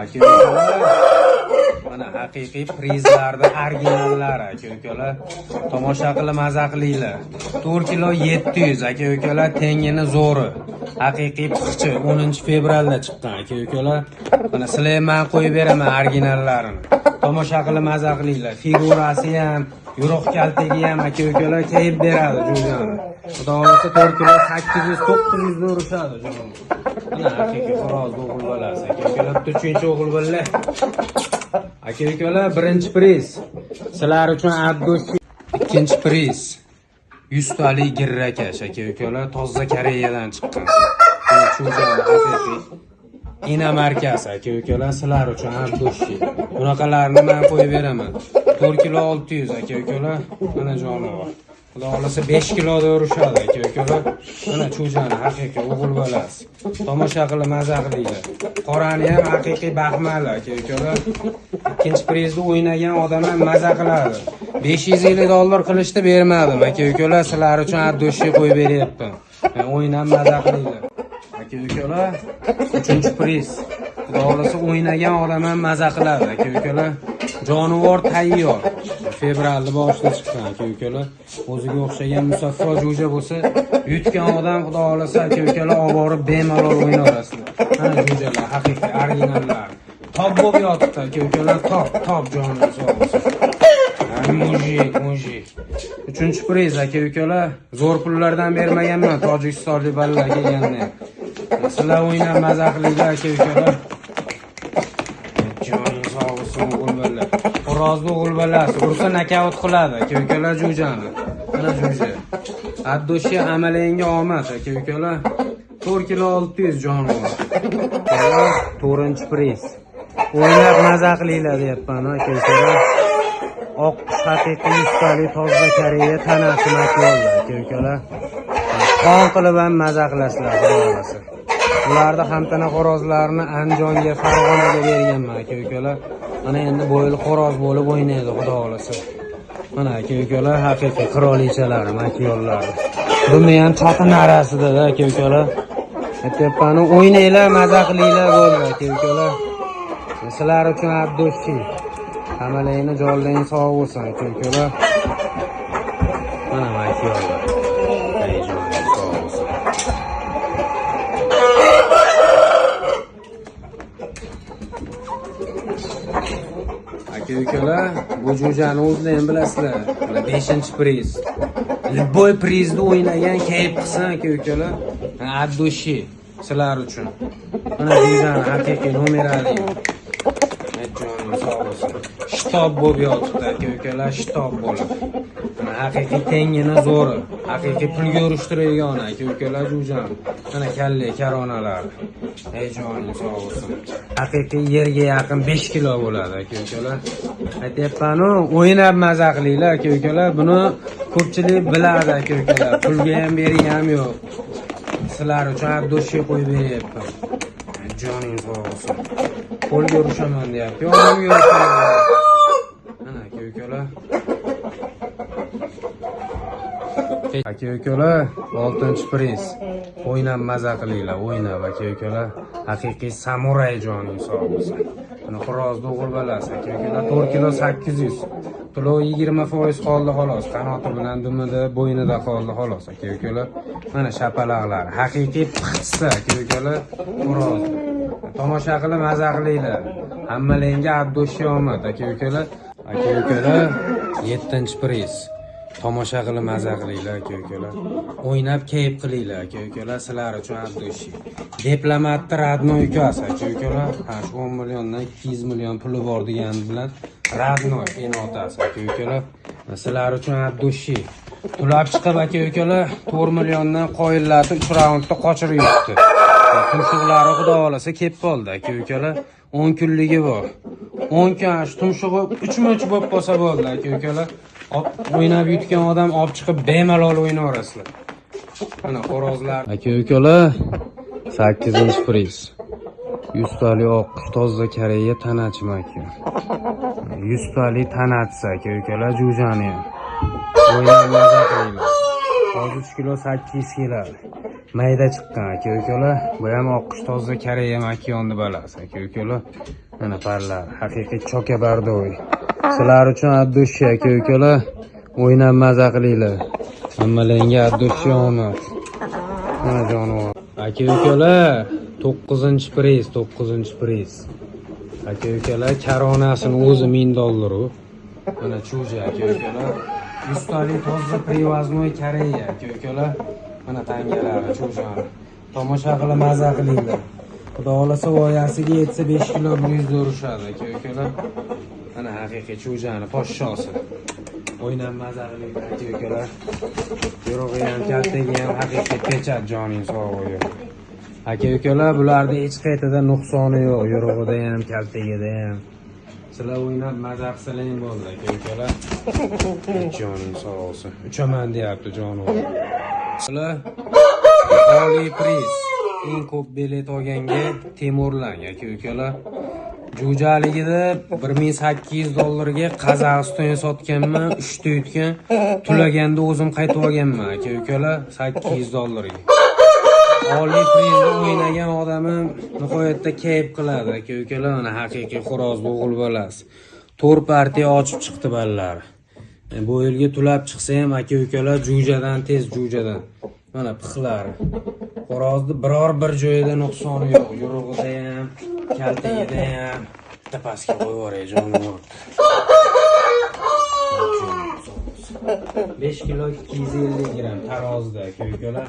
Aka ukalar, mana haqiqiy prizlarning originallari aka ukalar. Tomosha qilib maza qilinglar. 4 kilo 700 aka ukalar, tengini zo'ri. Haqiqiy pixchi 10 fevralda chiqqan aka ukalar. Mana sizlarga men qo'yib beraman originallarini. Tomosha qilib maza qilinglar. Figurasi ham, yo'roq kaltagi ham aka ukalar kayib beradi jo'jani. Xudo xolasa 4 kilo 800-900 da urishadi jo'jani. Mana haqiqiy xo'roz o'g'il bolasi aka ukalar, 3-chi o'g'il bola. Aka ukalar, birinchi priz sizlar uchun abgo'sh. Ikkinchi priz 100 talik girrakash aka ukalar, toza Koreyadan chiqqan. Jo'jani haqiqiy Ina markasi aka ukalar, sizlar uchun abgo'sh. Bunaqalarni men qo'yib beraman. 4 kilo 600 aka ukalar, mana jonivor. Xudo xolasa 5 kiloda urishadi aka ukalar. Mana cho'jani haqiqiy o'g'il bolasi. Tomosha qilib maza qilinglar. Qorani ham haqiqiy baxmal aka ukalar. Ikkinchi prizda o'ynagan odam ham maza qiladi. 550 dollar qilishdi bermadim aka ukalar, sizlar uchun abdoshi qo'yib beryapman. O'ynab maza qilinglar. Aka ukalar, 3-chi priz. Xudo xolasa o'ynagan odam ham maza qiladi aka ukalar. Jonivor tayyor. Fevralda boshida chiqqan aka ukalar. O'ziga o'xshagan musaffo jo'ja bo'lsa, yutgan odam xudo xolasa aka ukalar olib borib bemalol o'ynaverasizlar. Mana jo'jalar haqiqiy originallar. Top bo'lib yotibdi aka ukalar, top joningiz sog' bo'lsin. Mujik. 3-chi priz aka ukalar, zo'r pullardan bermaganman tojikistonlik bolalar kelganda. Sizlar o'ynab maza qilinglar aka ukalar. Joningiz sog' bo'lsin o'g'illar. Xo'rozni o'g'il bolasi ursa nokaut qiladi aka ukalar jo'jani. Mana jo'ja. Addoshi amalinga omad aka ukalar. 4 kilo 600 jonivor. 4-chi priz. O'ynab maza qilinglar deyapman aka ukalar. Oq haqiqiy ustali toza Koreya tanasi makyollar aka ukalar. Qon qilib ham maza qilasizlar xudo xolasa. Ularda hamtana xo'rozlarni Andijonga, Farg'onaga berganman aka ukalar. Mana endi bo'yli xo'roz bo'lib o'ynaydi xudo xolasa. Mana aka ukalar haqiqiy qirolichalar, makyollar. Buni ham chotin arasida aka ukalar. Aytayapman, o'ynanglar, maza qilinglar bo'ldi aka ukalar. Sizlar uchun abdoshi. Hamalayni jonlaring sog' bo'lsin aka ukalar. Mana makyollar. Aka ukalar, bu jo'jani o'zini ham bilasizlar. 5-chi priz. Boy prizda o'ynagan kayib qilsin aka ukalar. Addoshi sizlar uchun. Mana jo'jani haqiqiy nomerali. Aytjoningiz sog' bo'lsin. Shtob bo'lib yotibdi aka ukalar, shtob bo'lib. Mana haqiqiy tengini zo'ri, haqiqiy pulga urishtiradigan aka ukalar jo'jan. Mana kalle karonalar. Joningiz sog' bo'lsin. Haqiqiy yerga yaqin 5 kilo bo'ladi aka ukalar. Aytayapman, o'ynab maza qilinglar aka ukalar. Buni ko'pchilik biladi aka ukalar. Pulga ham bering ham yo'q. Sizlar uchun abdoshi qo'yib beryapman. Joningiz sog' bo'lsin. Qo'lga urishaman deyapti. Yonimga urishaman. Mana aka ukalar. Aka ukalar, 6-chi priz. O'ynab maza qilinglar, o'ynab aka ukalar. Haqiqiy samuray joningiz sog' bo'lsin. Mana xo'rozni o'g'il bolasi aka ukalar, 4 kilo 800. To'lov 20% qoldi xolos. Qanoti bilan dumida, bo'ynida qoldi xolos aka ukalar. Mana shapaloqlar, haqiqiy pixchisi aka ukalar. Xo'roz. Tomosha qilib maza qilinglar. Hammalaringga abdoshi omad aka ukalar. Aka ukalar, 7-chi priz. Tomosha qilib maza qilinglar aka ukalar. O'ynab kayib qilinglar aka ukalar, sizlar uchun abdoshi. Diplomatni radnoy ukasi aka ukalar. 10 milliondan 200 million puli bor degan bilan radnoy enotasi aka ukalar. Sizlar uchun abdoshi. Tulab chiqib aka ukalar 4 milliondan qo'yillarni 3 raundda qochirib yutdi. Tumshuqlari xudo xolasa kelib qoldi aka ukalar. 10 kunligi bor. 10 kun shu tumshug'i 3 moch bo'lib qolsa bo'ldi aka ukalar. O'ynab yutgan odam olib chiqib bemalol o'ynaverasizlar. Mana xo'rozlar. Aka ukalar, 8-chi priz. 100 talik oq toza Koreya tanachi makon. 100 talik tanatsa aka ukalar jo'jani ham. O'ynab maza qilinglar. 3 kilo 800 keladi. mayda chiqqan aka-ukalar. Bu ham oqqush toza Koreya makiyonni balasi aka-ukalar. Mana parlar, haqiqiy choka bardoy. Sizlar uchun addushi aka-ukalar. O'ynab maza qilinglar. Hammalarga addushi omad. Mana jonivor. Aka-ukalar, 9-priz, 9-priz. Aka-ukalar, karonasini o'zi $1000. Mana chuja aka-ukalar. Ustali toza privoznoy Koreya aka-ukalar. Mana tangalari chujani. Tomosha qilib maza qilinglar. Xudo xolasa voyasiga yetsa 5 kilo 100 urishadi aka-ukalar. Mana haqiqiy chujani poshshosi. O'ynab maza qilinglar aka-ukalar. Yo'rog'i ham kaltagi ham haqiqiy pechat joning sog'i. Aka-ukalar, bularda hech qayerda nuqsoni yo'q. Yo'rog'ida ham, kaltagida ham. Sizlar o'ynab maza qilsalaring bo'ldi aka-ukalar. Joning sog' olsin. Uchaman deyapti jonivor. Sizlar oliy priz eng ko'p bilet olganga Temurlang aka-ukalar. Jo'jaligida $1800 Qozog'istonga sotganman, 3 ta yutgan. Tulaganda o'zim qaytib olganman aka-ukalar, $800 ga. Oliy prizda o'ynagan odamim nihoyatda kayf qiladi aka-ukalar. Mana haqiqiy xo'rozli o'g'il bolasi. 4 partiya ochib chiqdi ballar. Bu yilga tulab chiqsa ham aka-ukalar jo'jadan tez jo'jadan. Mana pixlari. Xo'rozni biror bir joyida nuqsoni yo'q. Yo'rog'ida ham, kaltagida ham. Bitta pastga qo'yib yuboray jonivor. 5 kilo 250 gram tarozida aka-ukalar.